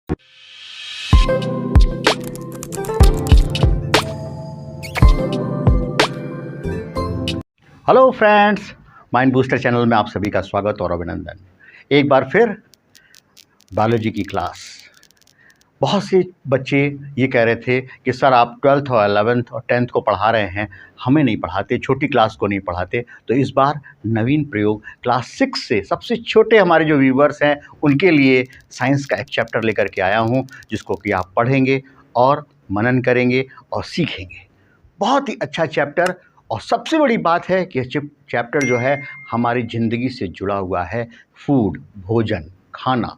Hello friends, mind booster channel में आप सभी का स्वागत और अभिनंदन। एक बार फिर बायोलॉजी की क्लास। बहुत से बच्चे ये कह रहे थे कि सर आप 12th और 11th और 10th को पढ़ा रहे हैं, हमें नहीं पढ़ाते, छोटी क्लास को नहीं पढ़ाते। तो इस बार नवीन प्रयोग क्लास 6 से सबसे छोटे हमारे जो व्यूवर्स हैं उनके लिए साइंस का एक चैप्टर लेकर के आया हूँ, जिसको कि आप पढ़ेंगे और मनन करेंगे और सीखेंगे। बहुत ही अच्छा चैप्टर, और सबसे बड़ी बात है कि चैप्टर जो है हमारी ज़िंदगी से जुड़ा हुआ है। फूड, भोजन, खाना,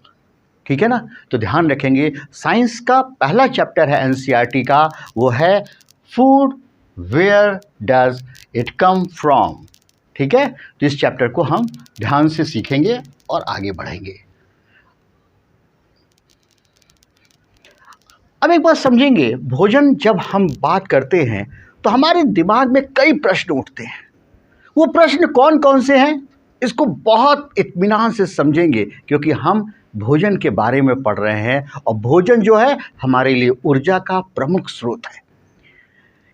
ठीक है ना। तो ध्यान रखेंगे, साइंस का पहला चैप्टर है एनसीईआरटी का, वो है food, where does it come from. ठीक है, तो इस चैप्टर को हम ध्यान से सीखेंगे और आगे बढ़ेंगे। अब एक बात समझेंगे, भोजन जब हम बात करते हैं तो हमारे दिमाग में कई प्रश्न उठते हैं। वो प्रश्न कौन कौन से हैं, इसको बहुत इत्मीनान से समझेंगे, क्योंकि हम भोजन के बारे में पढ़ रहे हैं और भोजन जो है हमारे लिए ऊर्जा का प्रमुख स्रोत है।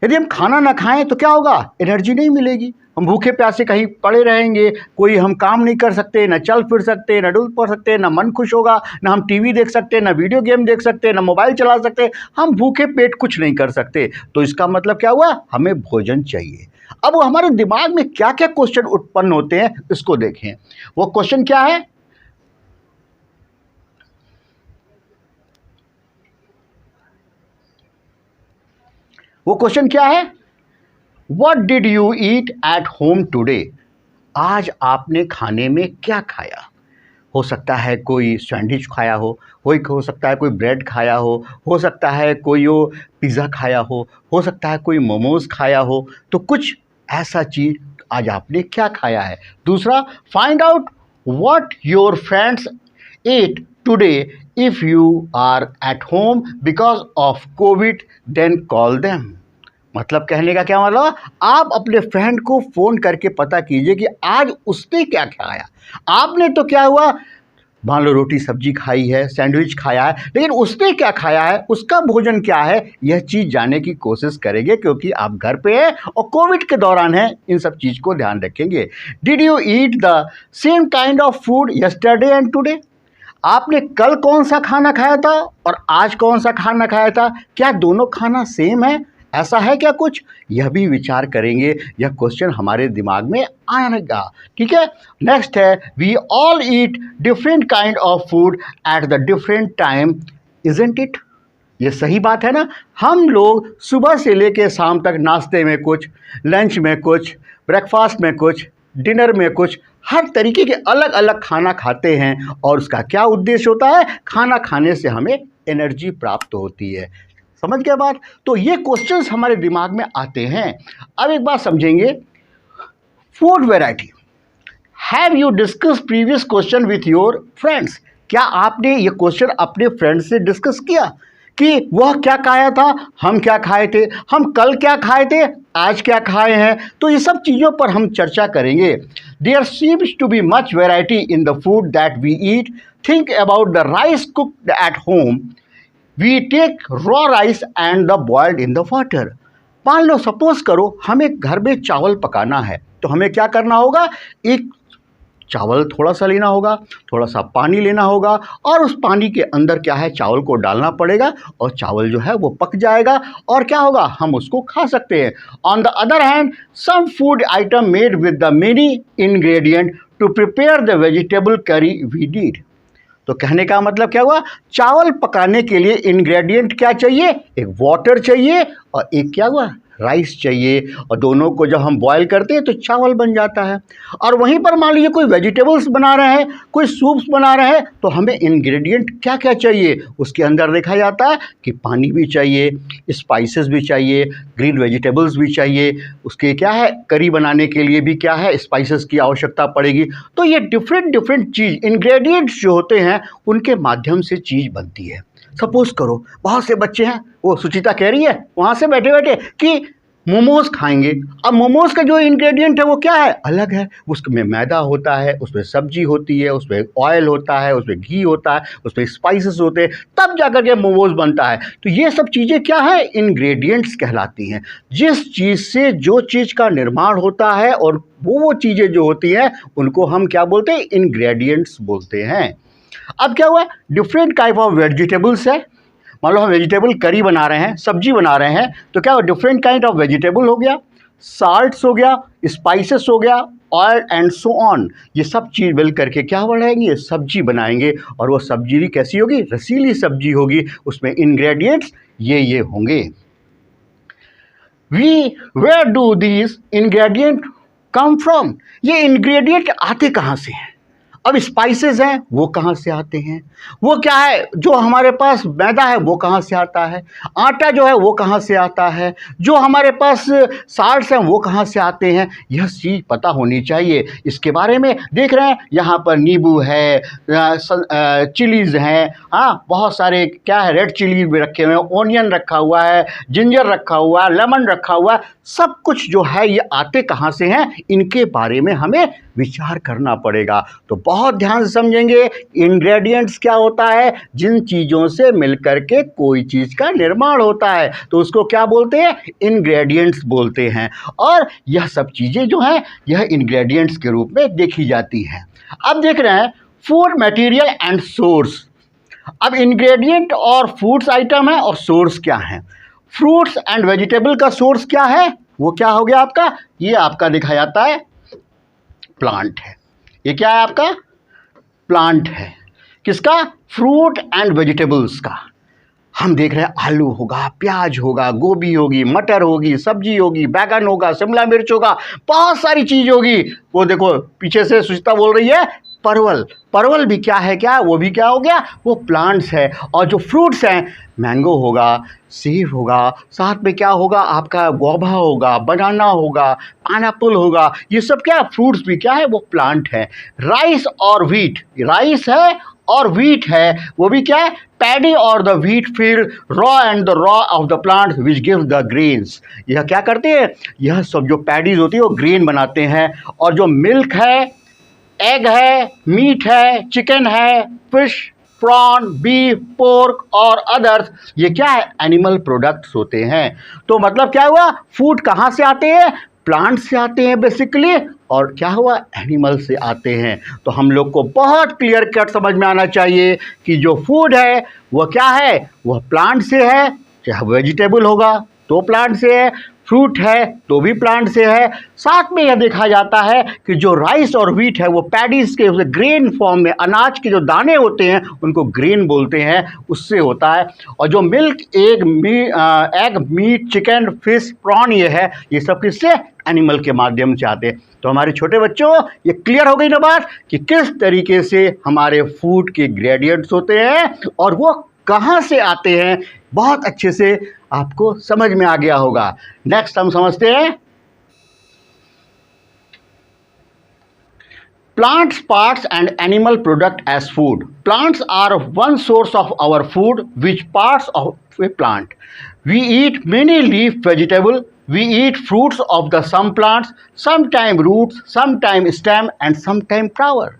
यदि हम खाना ना खाएं तो क्या होगा, एनर्जी नहीं मिलेगी, हम भूखे प्यासे कहीं पड़े रहेंगे, कोई हम काम नहीं कर सकते, ना चल फिर सकते, ना डुल पड़ सकते, ना मन खुश होगा, ना हम टीवी देख सकते, ना वीडियो गेम देख सकते, ना मोबाइल चला सकते, हम भूखे पेट कुछ नहीं कर सकते। तो इसका मतलब क्या हुआ, हमें भोजन चाहिए। अब हमारे दिमाग में क्या क्या क्वेश्चन उत्पन्न होते हैं इसको देखें। वो क्वेश्चन क्या है, वो क्वेश्चन क्या है, What did you eat at home today? आज आपने खाने में क्या खाया। हो सकता है कोई सैंडविच खाया हो सकता है कोई ब्रेड खाया हो सकता है कोई वो पिज़्ज़ा खाया हो सकता है कोई मोमोज खाया हो। तो कुछ ऐसा चीज़ आज आपने क्या खाया है। दूसरा, find out what your friends ate today if you are at home because of COVID, then call them. मतलब कहने का क्या मतलब, आप अपने फ्रेंड को फ़ोन करके पता कीजिए कि आज उसने क्या खाया। आपने तो क्या हुआ, मान लो रोटी सब्जी खाई है, सैंडविच खाया है, लेकिन उसने क्या खाया है, उसका भोजन क्या है, यह चीज़ जानने की कोशिश करेंगे, क्योंकि आप घर पे हैं और कोविड के दौरान है, इन सब चीज़ को ध्यान रखेंगे। Did you eat the same kind of food yesterday and today? आपने कल कौन सा खाना खाया था और आज कौन सा खाना खाया था, क्या दोनों खाना सेम है, ऐसा है क्या कुछ, यह भी विचार करेंगे। यह क्वेश्चन हमारे दिमाग में आएगा। ठीक है, नेक्स्ट है, we all eat different kind of food at the different time, isn't it? ये सही बात है ना। हम लोग सुबह से लेकर शाम तक नाश्ते में कुछ, लंच में कुछ, ब्रेकफास्ट में कुछ, डिनर में कुछ, हर तरीके के अलग अलग खाना खाते हैं। और उसका क्या उद्देश्य होता है, खाना खाने से हमें एनर्जी प्राप्त होती है। समझ गए बात। तो ये क्वेश्चंस हमारे दिमाग में आते हैं। अब एक बात समझेंगे, food variety. Have you discuss previous question with your friends? क्या आपने ये क्वेश्चन अपने फ्रेंड्स से डिस्कस किया कि वह क्या खाया था, हम क्या खाए थे, हम कल क्या खाए थे, आज क्या खाए हैं। तो ये सब चीज़ों पर हम चर्चा करेंगे। There seems to be much variety in the food that we eat. Think about the rice cooked at home. We take raw rice and the boiled in the water. मान लो, सपोज करो हमें घर में चावल पकाना है, तो हमें क्या करना होगा, एक चावल थोड़ा सा लेना होगा, थोड़ा सा पानी लेना होगा, और उस पानी के अंदर क्या है, चावल को डालना पड़ेगा, और चावल जो है वो पक जाएगा, और क्या होगा, हम उसको खा सकते हैं। On the other hand, some food item made with the many ingredient to prepare the vegetable curry we did. तो कहने का मतलब क्या हुआ, चावल पकाने के लिए इंग्रेडिएंट क्या चाहिए, एक वाटर चाहिए और एक क्या हुआ, राइस चाहिए। और दोनों को जब हम बॉईल करते हैं तो चावल बन जाता है। और वहीं पर मान लीजिए कोई वेजिटेबल्स बना रहे हैं, कोई सूप्स बना रहे हैं, तो हमें इंग्रेडिएंट क्या क्या चाहिए, उसके अंदर देखा जाता है कि पानी भी चाहिए, स्पाइसेस भी चाहिए, ग्रीन वेजिटेबल्स भी चाहिए, उसके क्या है, करी बनाने के लिए भी क्या है, स्पाइसेस की आवश्यकता पड़ेगी। तो ये डिफरेंट चीज़, इंग्रेडिएंट्स जो होते हैं उनके माध्यम से चीज़ बनती है। सपोज करो बहुत से बच्चे हैं, वो सुचिता कह रही है वहाँ से बैठे बैठे कि मोमोज खाएंगे। अब मोमोज का जो इंग्रेडिएंट है वो क्या है, अलग है। उसमें मैदा होता है, उसमें सब्जी होती है, उसमें ऑयल होता है, उसमें घी होता है, उसमें स्पाइसेस होते हैं, तब जाकर के मोमोज बनता है। तो ये सब चीज़ें क्या है, इंग्रेडिएंट्स कहलाती हैं। जिस चीज़ से जो चीज़ का निर्माण होता है और वो चीज़ें जो होती हैं उनको हम क्या बोलते हैं, इंग्रेडिएंट्स बोलते हैं। अब क्या हुआ, डिफरेंट टाइप ऑफ वेजिटेबल्स है। मान लो हम वेजिटेबल करी बना रहे हैं, सब्जी बना रहे हैं, तो क्या डिफरेंट काइंड ऑफ वेजिटेबल हो गया, साल्ट्स हो गया, स्पाइसेस हो गया, ऑयल एंड सो ऑन। ये सब चीज़ मिल करके क्या बनाएंगे, सब्जी बनाएंगे। और वो सब्जी भी कैसी होगी, रसीली सब्जी होगी। उसमें इंग्रेडिएंट्स ये होंगे। Where do these ingredient come from, ये इंग्रेडिएंट आते कहाँ से हैं। अब स्पाइसेस हैं वो कहाँ से आते हैं, वो क्या है, जो हमारे पास मैदा है वो कहाँ से आता है, आटा जो है वो कहाँ से आता है, जो हमारे पास साल्ट्स हैं वो कहाँ से आते हैं, यह चीज़ पता होनी चाहिए। इसके बारे में देख रहे हैं, यहाँ पर नींबू है, चिलीज़ हैं, हाँ बहुत सारे क्या है, रेड चिली भी रखे हुए हैं, ओनियन रखा हुआ है, जिंजर रखा हुआ है, लेमन रखा हुआ है, सब कुछ जो है ये आते कहाँ से हैं, इनके बारे में हमें विचार करना पड़ेगा। तो बहुत ध्यान से समझेंगे, इंग्रेडिएंट्स क्या होता है, जिन चीज़ों से मिलकर के कोई चीज़ का निर्माण होता है तो उसको क्या बोलते हैं, इंग्रेडिएंट्स बोलते हैं। और यह सब चीज़ें जो हैं यह इंग्रेडिएंट्स के रूप में देखी जाती हैं। अब देख रहे हैं फूड मटेरियल एंड सोर्स। अब इंग्रेडिएंट और फूड्स आइटम है और सोर्स क्या है। फ्रूट्स एंड वेजिटेबल का सोर्स क्या है, वो क्या हो गया आपका, ये आपका दिखा जाता है प्लांट है। ये क्या है आपका, प्लांट है। किसका, फ्रूट एंड वेजिटेबल्स का। हम देख रहे हैं आलू होगा, प्याज होगा, गोभी होगी, मटर होगी, सब्जी होगी, बैगन होगा, शिमला मिर्च होगा, बहुत सारी चीज होगी। वो देखो पीछे से सुचिता बोल रही है परवल, परवल भी क्या है, क्या वो भी क्या हो गया, वो प्लांट्स है। और जो फ्रूट्स हैं, मैंगो होगा, सेब होगा, साथ में क्या होगा आपका, गुआवा होगा, बनाना होगा, पाइनएप्पल होगा, ये सब क्या फ्रूट्स भी क्या है, वो प्लांट है। राइस और व्हीट, राइस है और व्हीट है, वो भी क्या है, पैडी और the wheat field raw and the raw of the plant which give the grains. यह क्या करते हैं, यह सब जो पैडीज होती है वो ग्रेन बनाते हैं। और जो मिल्क है, एग है, मीट है, चिकन है, फिश, प्रॉन, बीफ, पोर्क और अदर्स, ये क्या है, एनिमल प्रोडक्ट्स होते हैं। तो मतलब क्या हुआ, फूड कहाँ से आते हैं, प्लांट से आते हैं बेसिकली, और क्या हुआ, एनिमल से आते हैं। तो हम लोग को बहुत क्लियर कट समझ में आना चाहिए कि जो फूड है वह क्या है, वह प्लांट से है, चाहे वेजिटेबल होगा तो प्लांट से है, फ्रूट है तो भी प्लांट से है। साथ में यह देखा जाता है कि जो राइस और व्हीट है वो पैडीज के ग्रेन फॉर्म में, अनाज के जो दाने होते हैं उनको ग्रेन बोलते हैं, उससे होता है। और जो milk, egg, meat, chicken, fish, prawn ये है, ये सब किससे, एनिमल के माध्यम से आते हैं। तो हमारे छोटे बच्चों ये क्लियर हो गई ना बात कि किस तरीके से हमारे फूड के इंग्रेडिएंट्स होते हैं और वो कहाँ से आते हैं, बहुत अच्छे से आपको समझ में आ गया होगा। नेक्स्ट हम समझते हैं plants, parts and animal product as food. Plants are one source of our food. Which parts of a plant? We eat many leaf vegetable. We eat fruits of the some plants, sometime roots, sometime stem and sometime flower.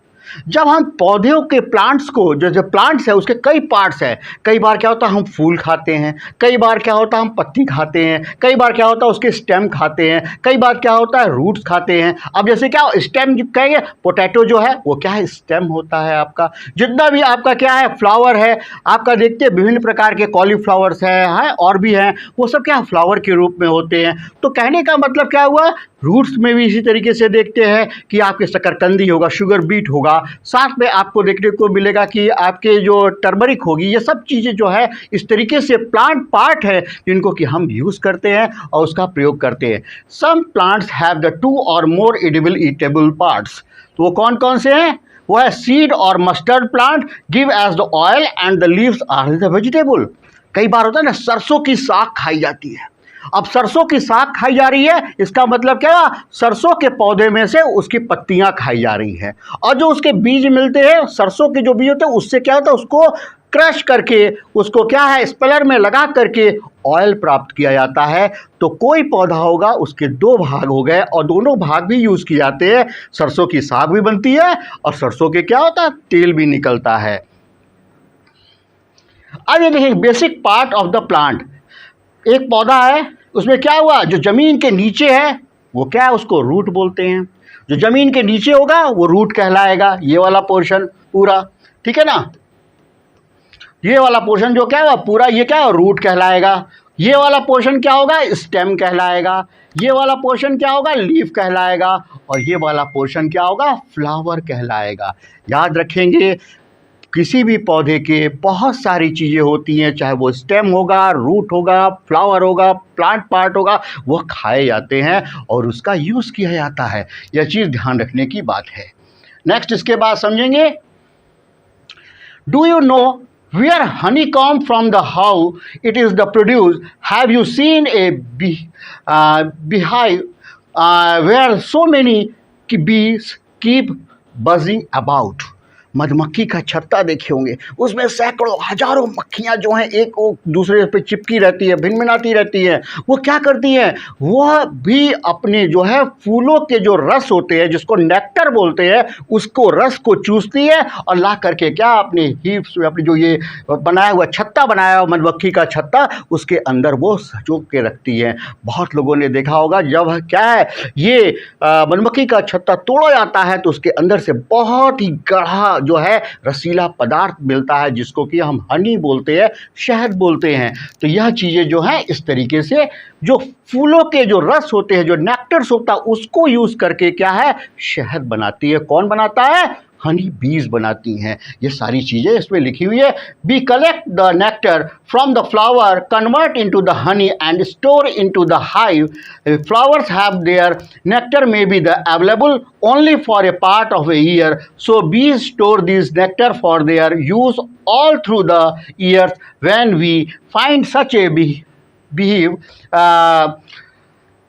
जब हम पौधों के plants को, जो plants है उसके कई parts हैं, कई बार क्या होता है हम फूल खाते हैं, कई बार क्या होता है हम पत्ती खाते हैं, कई बार क्या होता है उसके स्टेम खाते हैं, कई बार क्या होता है रूट्स खाते हैं। अब जैसे क्या स्टेम कहेंगे, पोटैटो जो है वो क्या है, स्टेम होता है आपका। जितना भी आपका क्या है, फ्लावर है आपका, देखते हैं विभिन्न प्रकार के कॉलीफ्लावर्स है और भी हैं, वो सब क्या फ्लावर के रूप में होते हैं। तो कहने का मतलब क्या हुआ, रूट्स में भी इसी तरीके से देखते हैं कि आपके शकरकंदी होगा, शुगर बीट होगा, साथ में आपको देखने को मिलेगा कि आपके जो टर्मरिक होगी, ये सब चीज़ें जो है इस तरीके से प्लांट पार्ट है जिनको कि हम यूज़ करते हैं और उसका प्रयोग करते हैं। सम प्लांट्स हैव द 2 और मोर एडिबल ईटेबल पार्ट्स। तो वो कौन कौन से हैं, वो है सीड और mustard plant, give as the oil and the leaves are the vegetable. कई बार होता है ना, सरसों की साग खाई जाती है, अब सरसों की साग खाई जा रही है, इसका मतलब क्या हुआ, सरसों के पौधे में से उसकी पत्तियां खाई जा रही हैं। और जो उसके बीज मिलते हैं, सरसों के जो बीज होते हैं, उससे क्या होता है, उसको क्रश करके उसको क्या है, स्पेलर में लगा करके ऑयल प्राप्त किया जाता है। तो कोई पौधा होगा, उसके दो भाग हो गए और दोनों भाग भी यूज किए जाते हैं। सरसों की साग भी बनती है और सरसों के क्या होता है, तेल भी निकलता है। अब ये देखिए basic part of the plant. एक पौधा है, उसमें क्या हुआ, जो जमीन के नीचे है वो क्या है, उसको रूट बोलते हैं। जो जमीन के नीचे होगा वो रूट कहलाएगा, ये वाला पोर्शन पूरा, ठीक है ना। ये वाला पोर्शन जो क्या है पूरा, ये क्या है, रूट कहलाएगा। ये वाला पोर्शन क्या होगा, स्टेम कहलाएगा। ये वाला पोर्शन क्या होगा, लीफ कहलाएगा। और ये वाला पोर्शन क्या होगा, फ्लावर कहलाएगा। याद रखेंगे, किसी भी पौधे के बहुत सारी चीज़ें होती हैं, चाहे वो स्टेम होगा, रूट होगा, फ्लावर होगा, प्लांट पार्ट होगा, वो खाए जाते हैं और उसका यूज़ किया जाता है। यह चीज़ ध्यान रखने की बात है। नेक्स्ट इसके बाद समझेंगे, do you know where honey come from, the how it is the produced? Have you seen a beehive where so many bees keep buzzing about? मधुमक्खी का छत्ता देखे होंगे, उसमें सैकड़ों हजारों मक्खियाँ जो हैं एक दूसरे पे चिपकी रहती है, भिनभिनाती रहती हैं। वो क्या करती हैं, वह भी अपने जो है फूलों के जो रस होते हैं, जिसको नेक्टर बोलते हैं, उसको रस को चूसती है और ला करके क्या अपने हीप्स में, अपने जो ये बनाया हुआ छत्ता बनाया हुआ मधुमक्खी का छत्ता, उसके अंदर वो सजो के रखती है। बहुत लोगों ने देखा होगा, जब क्या है ये मधुमक्खी का छत्ता तोड़ा जाता है तो उसके अंदर से बहुत ही गाढ़ा जो है रसीला पदार्थ मिलता है, जिसको कि हम हनी बोलते हैं, शहद बोलते हैं। तो यह चीज़ें जो हैं इस तरीके से जो फूलों के जो रस होते हैं, जो नेक्टर्स होता है, उसको यूज़ करके क्या है, शहद बनाती है। कौन बनाता है, हनी बीज बनाती हैं। ये सारी चीज़ें इसमें लिखी हुई है। We collect the nectar from the flower, convert into the honey and store into the hive. Flowers have their nectar may be the available only for a part of a year, so bees store this nectar for their use all through the year. When we find such a beehive,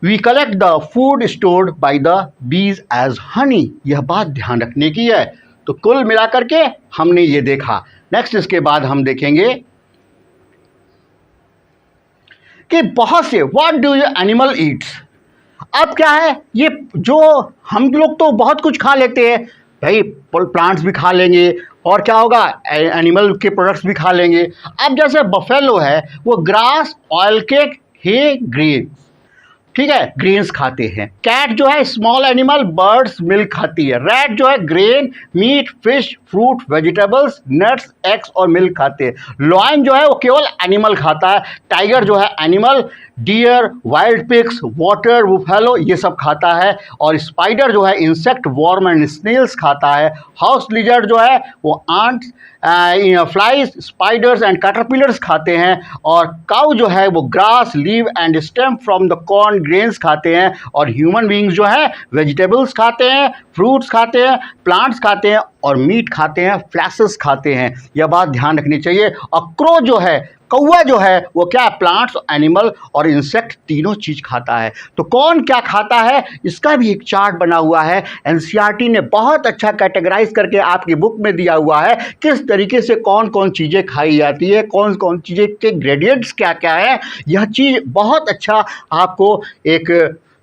we collect the food stored by the bees as honey. यह बात ध्यान रखने की है। तो कुल मिलाकर के हमने ये देखा। नेक्स्ट इसके बाद हम देखेंगे कि बहुत से what do you animal Yeats. अब क्या है, ये जो हम लोग तो बहुत कुछ खा लेते हैं भाई, प्लांट्स भी खा लेंगे और क्या होगा, एनिमल के प्रोडक्ट्स भी खा लेंगे। अब जैसे बफेलो है, वो ग्रास, ऑयल केक, हे, ग्रीन, ठीक है, ग्रेन्स खाते हैं। कैट जो है स्मॉल एनिमल, बर्ड्स, मिल्क खाती है। रैट जो है grain, meat, fish, fruit, vegetables, nuts, eggs और मिल्क खाते हैं। लॉयन जो है वो केवल एनिमल खाता है। टाइगर जो है animal, deer, wild pigs, water buffalo ये सब खाता है। और स्पाइडर जो है इंसेक्ट, वॉर्म एंड स्नेल्स खाता है। हाउस लिजर्ड जो है वो ants, flies, spiders and caterpillars खाते हैं। और काउ जो है वो grass, leave and stem from the corn, grains खाते हैं। और ह्यूमन बींग्स जो है वेजिटेबल्स खाते हैं, फ्रूट्स खाते हैं, प्लांट्स खाते हैं और मीट खाते हैं, फ्लैसेस खाते हैं। यह बात ध्यान रखनी चाहिए। और क्रो जो है, कौवा जो है वो क्या, प्लांट्स, एनिमल और इंसेक्ट तीनों चीज खाता है। तो कौन क्या खाता है इसका भी एक चार्ट बना हुआ है। एनसीईआरटी ने बहुत अच्छा कैटेगराइज करके आपकी बुक में दिया हुआ है, किस तरीके से कौन कौन चीज़ें खाई जाती है, कौन कौन चीज़ें के ग्रेडियंट्स क्या क्या है। यह चीज़ बहुत अच्छा आपको एक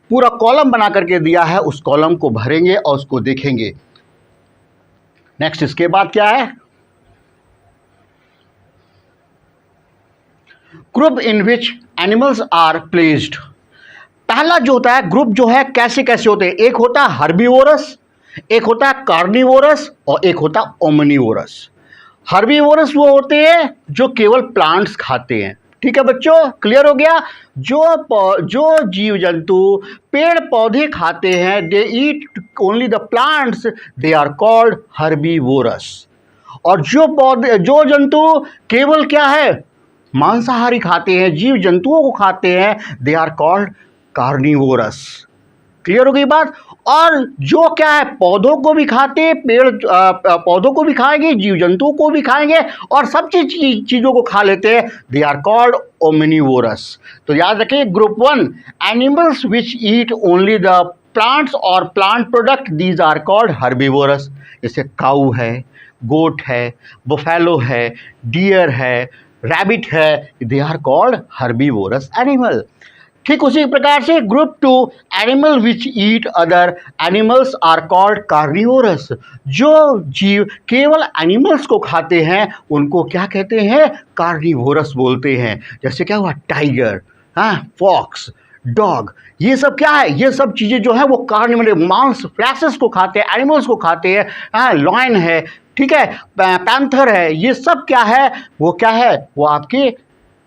पूरा कॉलम बना करके दिया है। उस कॉलम को भरेंगे और उसको देखेंगे। नेक्स्ट इसके बाद क्या है, group in which animals are placed. पहला जो होता है ग्रुप जो है कैसे कैसे होते हैं, एक होता है हर्बीवोरस, एक होता है कार्निवोरस और एक होता है ओमनीवोरस। हर्बीवोरस वो होते हैं जो केवल प्लांट्स खाते हैं। ठीक है बच्चों, क्लियर हो गया। जो जीव जंतु पेड़ पौधे खाते हैं, they eat only the plants, they are called herbivorous. और जो जंतु केवल क्या है, मांसाहारी खाते हैं, जीव जंतुओं को खाते हैं, they are called carnivorous. Clear हो गई बात। और जो क्या है पौधों को भी खाते हैं, पौधों को भी खाएंगे, जीव जंतुओं को भी खाएंगे और सब चीज़ों को खा लेते हैं। They are called omnivorous. तो याद रखिए group 1 animals which eat only the plants और plant product, these are called herbivorous. जैसे काऊ है, गोट है, बुफेलो है, डियर है, रैबिट है, they are called herbivorous animal. ठीक उसी प्रकार से group 2 animal which eat other animals are called carnivorous. जो जीव केवल एनिमल्स को खाते हैं उनको क्या कहते हैं? कार्निवोरस बोलते हैं। जैसे क्या हुआ? टाइगर, हाँ, फॉक्स, डॉग, ये सब क्या है? ये सब चीज़ें जो है वो कार्निवोरस, मांस फ्लैशेस को खाते हैं, एनिमल्स को खाते हैं। हाँ, लॉयन है, ठीक है, पैंथर है, ये सब क्या है? वो क्या है? वो आपके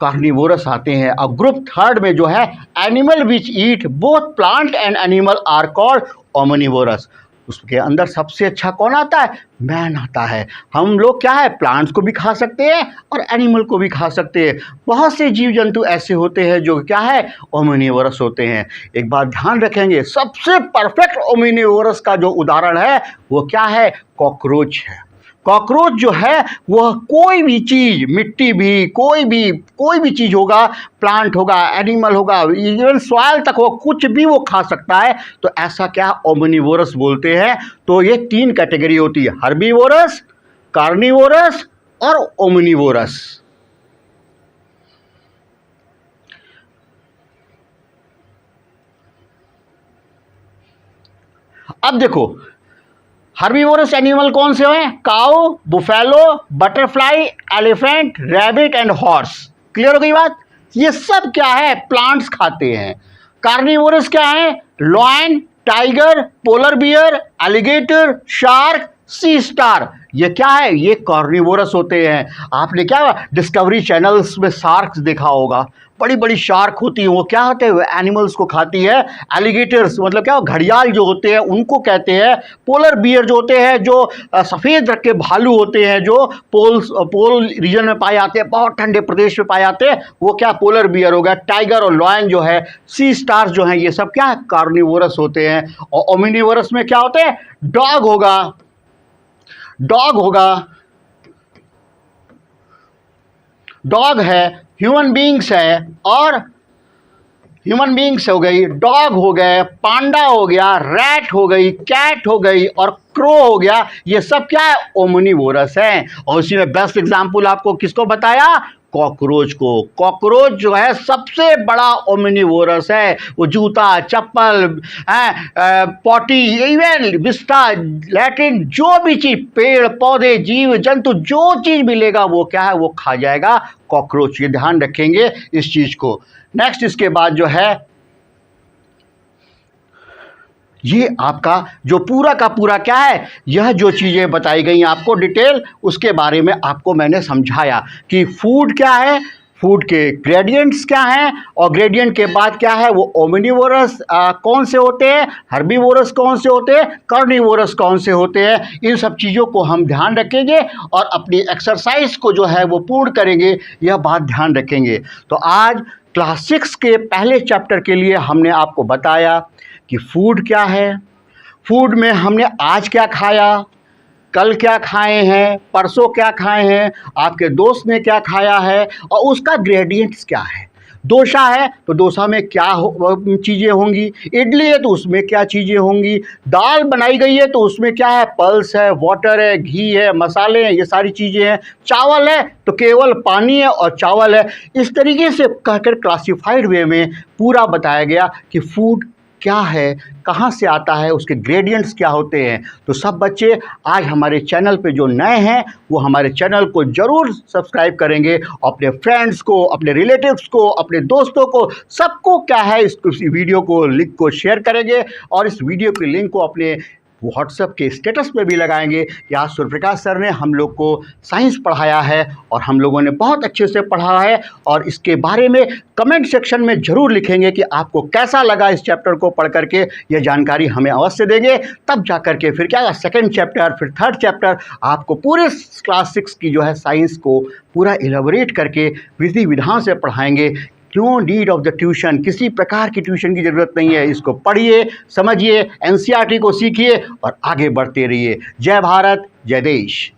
कार्निवोरस आते हैं। अब ग्रुप 3 में जो है animal which eat both plant and animal are called omnivorous. उसके अंदर सबसे अच्छा कौन आता है? मैन आता है। हम लोग क्या है? प्लांट्स को भी खा सकते हैं और एनिमल को भी खा सकते हैं। बहुत से जीव जंतु ऐसे होते हैं जो क्या है? ओमनिवोरस होते हैं। एक बात ध्यान रखेंगे, सबसे परफेक्ट ओमनिवोरस का जो उदाहरण है वो क्या है? कॉकरोच है। कॉकरोच जो है वह कोई भी चीज़, मिट्टी भी, कोई भी चीज़ होगा, प्लांट होगा, एनिमल होगा, इवन सॉइल तक हो, कुछ भी वो खा सकता है। तो ऐसा क्या ओमनिवोरस बोलते हैं। तो ये 3 कैटेगरी होती है, हर्बीवोरस, कार्निवोरस और ओमनिवोरस। अब देखो हर्बीवोरस एनिमल कौन से हैं? Cow, buffalo, butterfly, elephant, rabbit and horse. Clear हो गई बात? ये सब क्या है? प्लांट्स खाते हैं। कार्निवोरस क्या है? Lion, tiger, polar bear, alligator, shark, sea star, ये क्या है? ये कार्निवोरस होते हैं। आपने क्या डिस्कवरी चैनल्स में शार्क्स देखा होगा, बड़ी बड़ी शार्क होती हैं, वो क्या होते हैं? एनिमल्स को खाती है। एलिगेटर्स मतलब क्या? घड़ियाल जो होते हैं उनको कहते हैं। पोलर बियर जो होते हैं, जो सफ़ेद रंग के भालू होते हैं, जो पोल रीजन में पाए जाते हैं, बहुत ठंडे प्रदेश में पाए जाते हैं, वो क्या? पोलर बियर हो गया। टाइगर और लॉयन जो है, सी स्टार्स जो हैं, ये सब क्या है? कार्निवोरस होते हैं। और ओमनिवोरस में क्या होते हैं? डॉग होगा, डॉग है, ह्यूमन बींग्स है, और ह्यूमन बींग्स हो गई, डॉग हो गए, पांडा हो गया, रैट हो गई, कैट हो गई और क्रो हो गया। ये सब क्या है? ओमनिवोरस है। और उसी में बेस्ट एग्जांपल आपको किसको बताया? कॉकरोच को। कॉकरोच जो है सबसे बड़ा ओमनिवोरस है। वो जूता, चप्पल, पॉटी, इवन बिस्टा, लैट्रिन, जो भी चीज़, पेड़ पौधे, जीव जंतु, जो चीज़ मिलेगा वो क्या है? वो खा जाएगा कॉकरोच। ये ध्यान रखेंगे इस चीज़ को। नेक्स्ट इसके बाद जो है ये आपका जो पूरा का पूरा क्या है? यह जो चीज़ें बताई गई आपको डिटेल, उसके बारे में आपको मैंने समझाया कि फूड क्या है, फूड के ग्रेडियंट्स क्या हैं, और ग्रेडियंट के बाद क्या है? वो ओमनिवोरस कौन से होते हैं, हर्बीवोरस कौन से होते हैं, कार्निवोरस कौन से होते हैं। इन सब चीज़ों को हम ध्यान रखेंगे और अपनी एक्सरसाइज को जो है वो पूर्ण करेंगे, यह बात ध्यान रखेंगे। तो आज क्लास 6 के पहले चैप्टर के लिए हमने आपको बताया कि फूड क्या है, फूड में हमने आज क्या खाया, कल क्या खाए हैं, परसों क्या खाए हैं, आपके दोस्त ने क्या खाया है, और उसका ग्रेडियंट्स क्या है। डोसा है तो डोसा में क्या चीज़ें होंगी, इडली है तो उसमें क्या चीज़ें होंगी, दाल बनाई गई है तो उसमें क्या है? पल्स है, वाटर है, घी है, मसाले हैं, ये सारी चीज़ें हैं। चावल है तो केवल पानी है और चावल है। इस तरीके से कहकर क्लासिफाइड वे में पूरा बताया गया कि फूड क्या है, कहाँ से आता है, उसके ग्रेडियंट्स क्या होते हैं। तो सब बच्चे आज हमारे चैनल पे जो नए हैं वो हमारे चैनल को ज़रूर सब्सक्राइब करेंगे, अपने फ्रेंड्स को, अपने रिलेटिव्स को, अपने दोस्तों को, सबको क्या है इस वीडियो को, लिंक को शेयर करेंगे और इस वीडियो के लिंक को अपने व्हाट्सएप के स्टेटस पे भी लगाएंगे कि आज सूर्यप्रकाश सर ने हम लोग को साइंस पढ़ाया है और हम लोगों ने बहुत अच्छे से पढ़ा है। और इसके बारे में कमेंट सेक्शन में ज़रूर लिखेंगे कि आपको कैसा लगा इस चैप्टर को पढ़ करके। यह जानकारी हमें अवश्य देंगे, तब जा कर के फिर क्या सेकंड चैप्टर, फिर थर्ड चैप्टर आपको पूरे क्लास 6 की जो है साइंस को पूरा इलेबोरेट करके विधि विधान से पढ़ाएंगे। No need of the tuition, किसी प्रकार की ट्यूशन की ज़रूरत नहीं है। इसको पढ़िए, समझिए, एनसीईआरटी को सीखिए और आगे बढ़ते रहिए। जय भारत, जय देश।